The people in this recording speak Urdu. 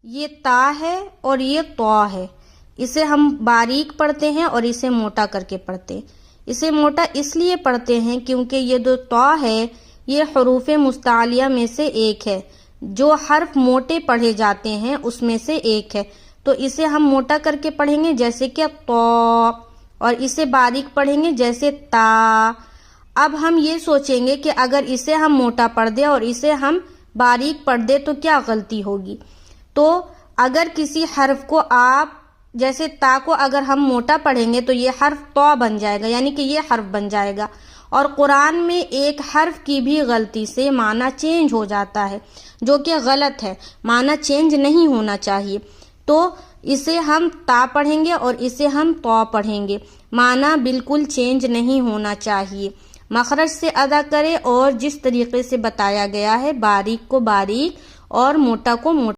یہ تا ہے اور یہ طا ہے، اسے ہم باریک پڑھتے ہیں اور اسے موٹا کر کے پڑھتے ہیں۔ اسے موٹا اس لیے پڑھتے ہیں کیونکہ یہ جو طا ہے یہ حروف مستعلیہ میں سے ایک ہے، جو حرف موٹے پڑھے جاتے ہیں اس میں سے ایک ہے، تو اسے ہم موٹا کر کے پڑھیں گے جیسے کہ طا، اور اسے باریک پڑھیں گے جیسے تا۔ اب ہم یہ سوچیں گے کہ اگر اسے ہم موٹا پڑھ دیں اور اسے ہم باریک پڑھ دیں تو کیا غلطی ہوگی؟ تو اگر کسی حرف کو آپ جیسے تا کو اگر ہم موٹا پڑھیں گے تو یہ حرف طا بن جائے گا، یعنی کہ یہ حرف بن جائے گا، اور قرآن میں ایک حرف کی بھی غلطی سے معنی چینج ہو جاتا ہے، جو کہ غلط ہے، معنی چینج نہیں ہونا چاہیے۔ تو اسے ہم تا پڑھیں گے اور اسے ہم طا پڑھیں گے، معنی بالکل چینج نہیں ہونا چاہیے۔ مخرج سے ادا کرے اور جس طریقے سے بتایا گیا ہے، باریک کو باریک اور موٹا کو موٹا